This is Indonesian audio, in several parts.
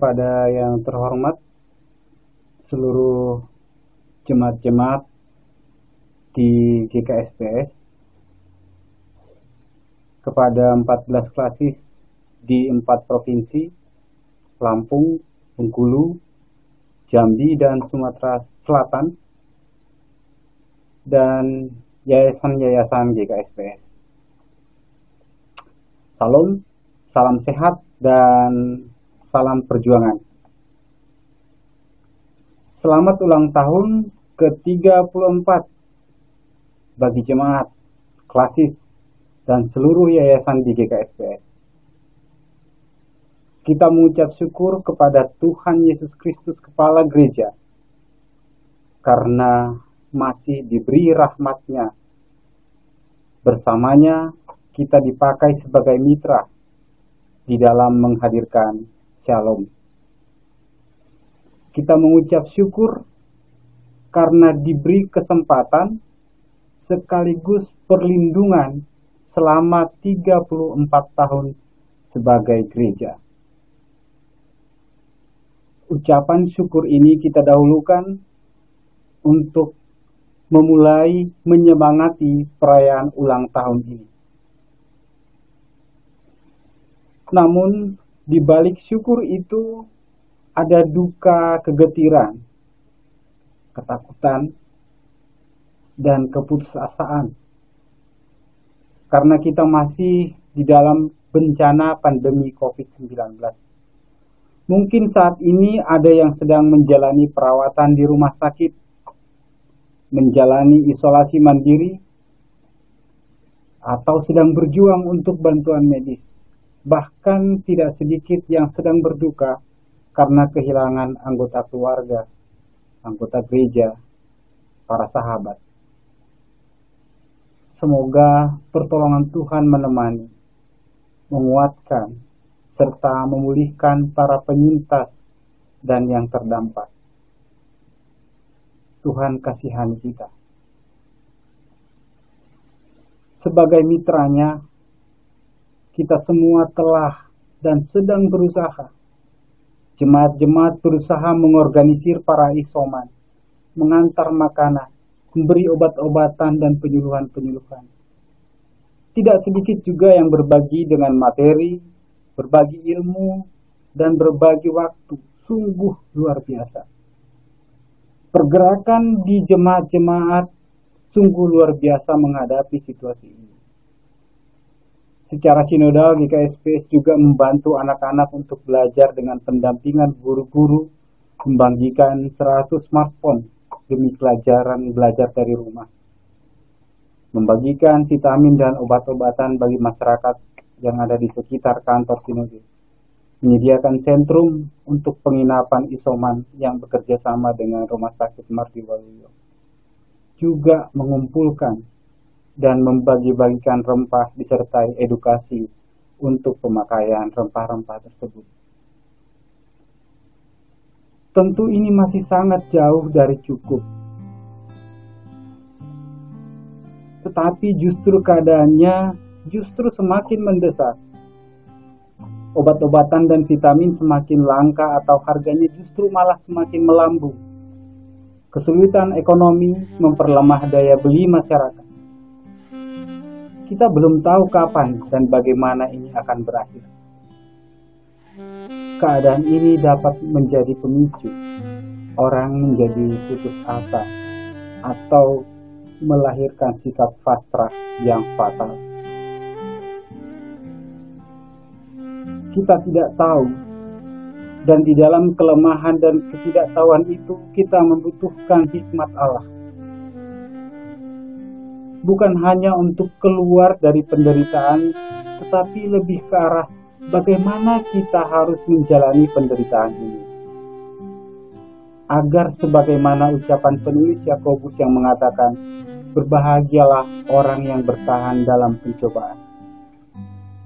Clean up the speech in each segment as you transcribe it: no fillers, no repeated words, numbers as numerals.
kepada yang terhormat seluruh jemaat-jemaat di GKSPS, kepada 14 klasis di 4 provinsi, Lampung, Bengkulu, Jambi, dan Sumatera Selatan, dan yayasan-yayasan GKSPS. Salam, salam sehat, dan salam perjuangan. Selamat ulang tahun ke-34 bagi jemaat, klasis, dan seluruh yayasan di GKSPS. Kita mengucap syukur kepada Tuhan Yesus Kristus, Kepala Gereja, karena masih diberi rahmat-Nya. Bersamanya kita dipakai sebagai mitra di dalam menghadirkan Shalom. Kita mengucap syukur karena diberi kesempatan sekaligus perlindungan selama 34 tahun sebagai gereja. Ucapan syukur ini kita dahulukan untuk memulai menyemangati perayaan ulang tahun ini. Namun, di balik syukur itu ada duka, kegetiran, ketakutan, dan keputusasaan. Karena kita masih di dalam bencana pandemi COVID-19. Mungkin saat ini ada yang sedang menjalani perawatan di rumah sakit, menjalani isolasi mandiri, atau sedang berjuang untuk bantuan medis. Bahkan tidak sedikit yang sedang berduka karena kehilangan anggota keluarga, anggota gereja, para sahabat. Semoga pertolongan Tuhan menemani, menguatkan, serta memulihkan para penyintas dan yang terdampak. Tuhan kasihani kita. Sebagai mitranya, kita semua telah dan sedang berusaha. Jemaat-jemaat berusaha mengorganisir para isoman, mengantar makanan, memberi obat-obatan dan penyuluhan-penyuluhan. Tidak sedikit juga yang berbagi dengan materi, berbagi ilmu, dan berbagi waktu. Sungguh luar biasa. Pergerakan di jemaat-jemaat sungguh luar biasa menghadapi situasi ini. Secara sinodal, GKSPS juga membantu anak-anak untuk belajar dengan pendampingan guru-guru, membagikan 100 smartphone demi pelajaran belajar dari rumah, membagikan vitamin dan obat-obatan bagi masyarakat yang ada di sekitar kantor sinode, menyediakan sentrum untuk penginapan isoman yang bekerja sama dengan Rumah Sakit Marti Waluyo, juga mengumpulkan dan membagi-bagikan rempah disertai edukasi untuk pemakaian rempah-rempah tersebut. Tentu ini masih sangat jauh dari cukup. Tetapi justru keadaannya justru semakin mendesak. Obat-obatan dan vitamin semakin langka atau harganya justru malah semakin melambung. Kesulitan ekonomi memperlemah daya beli masyarakat. Kita belum tahu kapan dan bagaimana ini akan berakhir. Keadaan ini dapat menjadi pemicu orang menjadi putus asa atau melahirkan sikap pasrah yang fatal. Kita tidak tahu, dan di dalam kelemahan dan ketidaktahuan itu kita membutuhkan hikmat Allah. Bukan hanya untuk keluar dari penderitaan, tetapi lebih ke arah bagaimana kita harus menjalani penderitaan ini. Agar sebagaimana ucapan penulis Yakobus yang mengatakan, berbahagialah orang yang bertahan dalam pencobaan.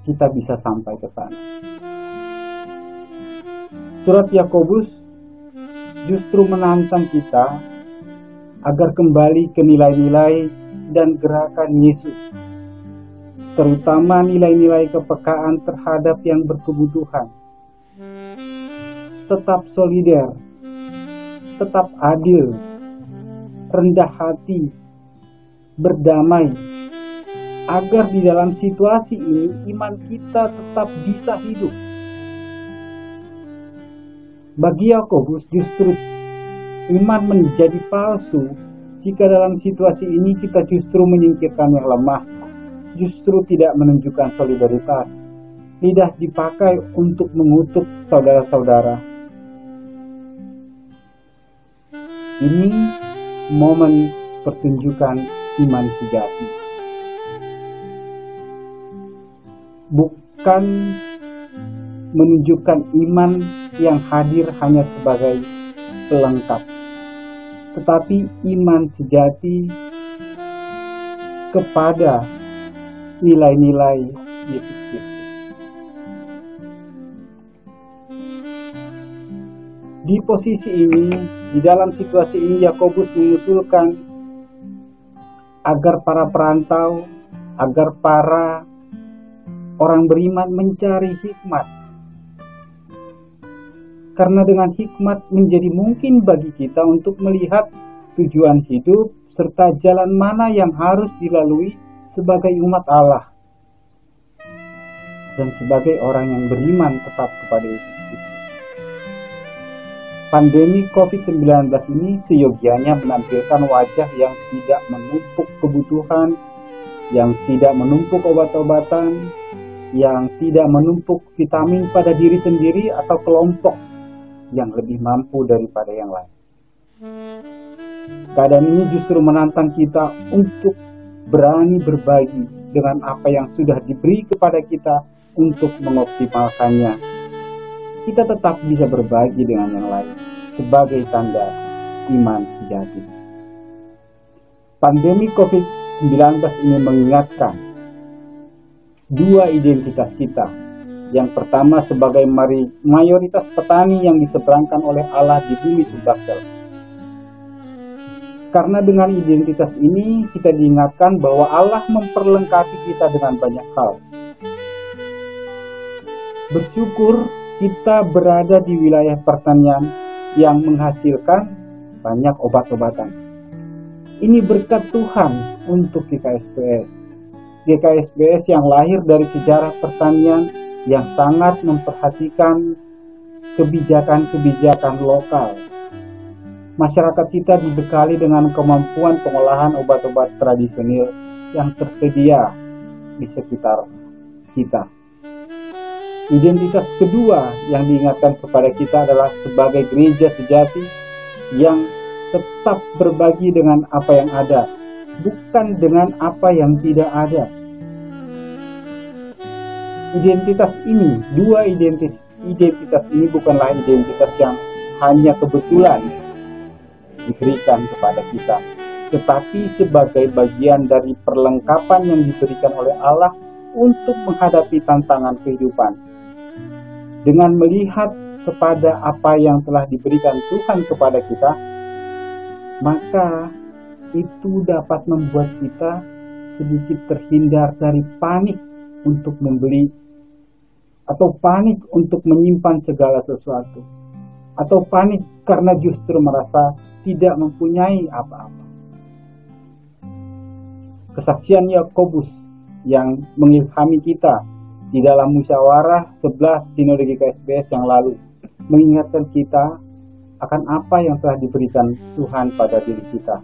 Kita bisa sampai ke sana. Surat Yakobus justru menantang kita agar kembali ke nilai-nilai dan gerakan Yesus, terutama nilai-nilai kepekaan terhadap yang berkebutuhan. tetap solider, tetap adil, rendah hati, berdamai, agar di dalam situasi ini iman kita tetap bisa hidup. Bagi Yakobus justru iman menjadi palsu jika dalam situasi ini kita justru menyingkirkan yang lemah, justru tidak menunjukkan solidaritas. Lidah dipakai untuk mengutuk saudara-saudara. Ini momen pertunjukan iman sejati. Bukan menunjukkan iman yang hadir hanya sebagai pelengkap, tetapi iman sejati kepada nilai-nilai Yesus Kristus. Di posisi ini, di dalam situasi ini, Yakobus mengusulkan agar para perantau, agar para orang beriman mencari hikmat. Karena dengan hikmat menjadi mungkin bagi kita untuk melihat tujuan hidup serta jalan mana yang harus dilalui sebagai umat Allah dan sebagai orang yang beriman tetap kepada Yesus Kristus. Pandemi COVID-19 ini seyogianya menampilkan wajah yang tidak menumpuk kebutuhan, yang tidak menumpuk obat-obatan, yang tidak menumpuk vitamin pada diri sendiri atau kelompok yang lebih mampu daripada yang lain. Keadaan ini justru menantang kita untuk berani berbagi dengan apa yang sudah diberi kepada kita untuk mengoptimalkannya. Kita tetap bisa berbagi dengan yang lain sebagai tanda iman sejati. Pandemi COVID-19 ini mengingatkan dua identitas kita. Yang pertama sebagai mayoritas petani yang diseberangkan oleh Allah di bumi Sumbaksel. Karena dengan identitas ini kita diingatkan bahwa Allah memperlengkapi kita dengan banyak hal. Bersyukur kita berada di wilayah pertanian yang menghasilkan banyak obat-obatan. Ini berkat Tuhan untuk GKSBS. GKSBS yang lahir dari sejarah pertanian yang sangat memperhatikan kebijakan-kebijakan lokal. Masyarakat kita dibekali dengan kemampuan pengolahan obat-obat tradisional yang tersedia di sekitar kita. Identitas kedua yang diingatkan kepada kita adalah sebagai gereja sejati yang tetap berbagi dengan apa yang ada, bukan dengan apa yang tidak ada. Identitas ini, dua identitas ini bukanlah identitas yang hanya kebetulan diberikan kepada kita, tetapi sebagai bagian dari perlengkapan yang diberikan oleh Allah untuk menghadapi tantangan kehidupan. Dengan melihat kepada apa yang telah diberikan Tuhan kepada kita, maka itu dapat membuat kita sedikit terhindar dari panik untuk membeli, atau panik untuk menyimpan segala sesuatu, atau panik karena justru merasa tidak mempunyai apa-apa. Kesaksian Yakobus yang mengilhami kita di dalam musyawarah 11 Sinode GKSBS yang lalu mengingatkan kita akan apa yang telah diberikan Tuhan pada diri kita.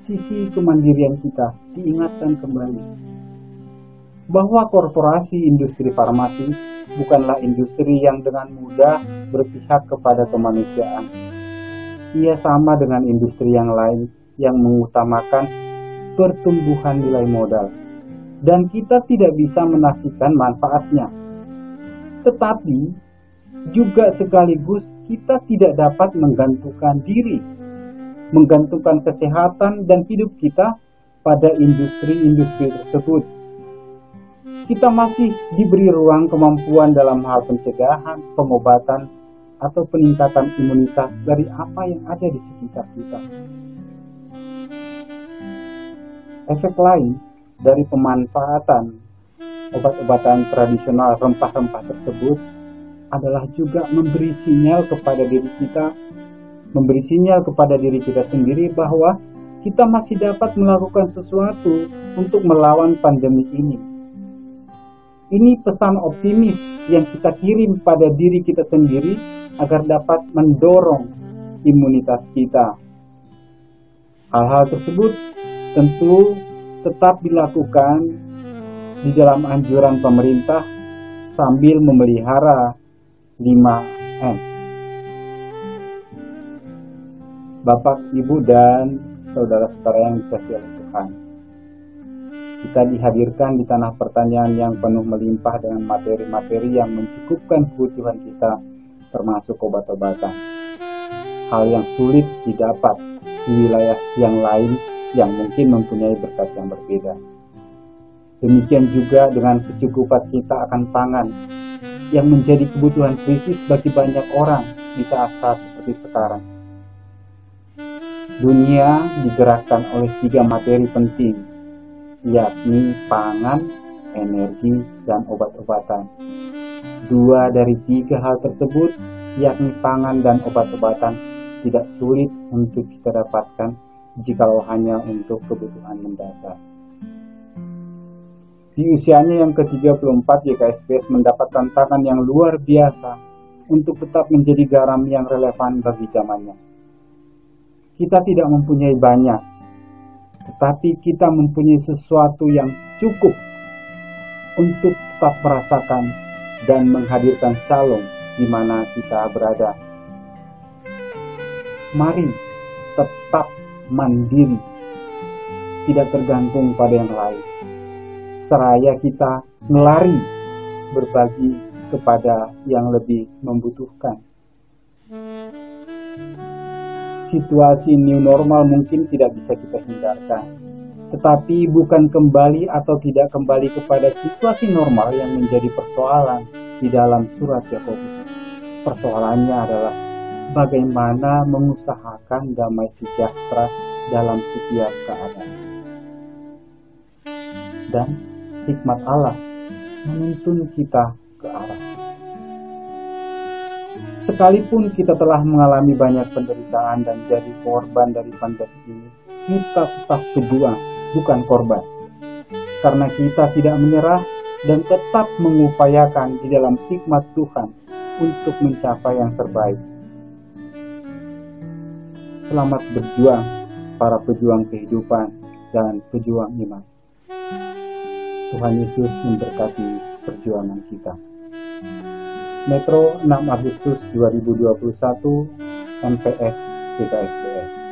Sisi kemandirian kita diingatkan kembali bahwa korporasi industri farmasi bukanlah industri yang dengan mudah berpihak kepada kemanusiaan. Ia sama dengan industri yang lain yang mengutamakan pertumbuhan nilai modal, dan kita tidak bisa menafikan manfaatnya. Tetapi juga sekaligus kita tidak dapat menggantungkan diri, menggantungkan kesehatan dan hidup kita pada industri-industri tersebut. Kita masih diberi ruang kemampuan dalam hal pencegahan, pengobatan, atau peningkatan imunitas dari apa yang ada di sekitar kita. Efek lain dari pemanfaatan obat-obatan tradisional rempah-rempah tersebut adalah juga memberi sinyal kepada diri kita sendiri bahwa kita masih dapat melakukan sesuatu untuk melawan pandemi ini. Ini pesan optimis yang kita kirim pada diri kita sendiri agar dapat mendorong imunitas kita. Hal-hal tersebut tentu tetap dilakukan di dalam anjuran pemerintah sambil memelihara 5M. Bapak, Ibu, dan saudara-saudara yang dikasihi oleh Tuhan, kita dihadirkan di tanah pertanian yang penuh melimpah dengan materi-materi yang mencukupkan kebutuhan kita, termasuk obat-obatan. Hal yang sulit didapat di wilayah yang lain yang mungkin mempunyai berkat yang berbeda. Demikian juga dengan kecukupan kita akan pangan yang menjadi kebutuhan krisis bagi banyak orang di saat-saat seperti sekarang. Dunia digerakkan oleh 3 materi penting, yakni pangan, energi, dan obat-obatan. 2 dari 3 hal tersebut, yakni pangan dan obat-obatan, tidak sulit untuk kita dapatkan jikalau hanya untuk kebutuhan mendasar. Di usianya yang ke-34, YKSBS mendapat tantangan yang luar biasa untuk tetap menjadi garam yang relevan bagi zamannya. Kita tidak mempunyai banyak, tetapi kita mempunyai sesuatu yang cukup untuk tetap merasakan dan menghadirkan shalom di mana kita berada. Mari tetap mandiri, tidak tergantung pada yang lain. Seraya kita melari berbagi kepada yang lebih membutuhkan. Situasi new normal mungkin tidak bisa kita hindarkan, tetapi bukan kembali atau tidak kembali kepada situasi normal yang menjadi persoalan di dalam surat Yakobus. Persoalannya adalah bagaimana mengusahakan damai sejahtera dalam setiap keadaan. Dan hikmat Allah menuntun kita ke arah. Sekalipun kita telah mengalami banyak penderitaan dan jadi korban dari pandemi ini, kita tetap pejuang, bukan korban. Karena kita tidak menyerah dan tetap mengupayakan di dalam hikmat Tuhan untuk mencapai yang terbaik. Selamat berjuang, para pejuang kehidupan dan pejuang iman. Tuhan Yesus memberkati perjuangan kita. Metro 6 Agustus 2021, MPS YKSBS.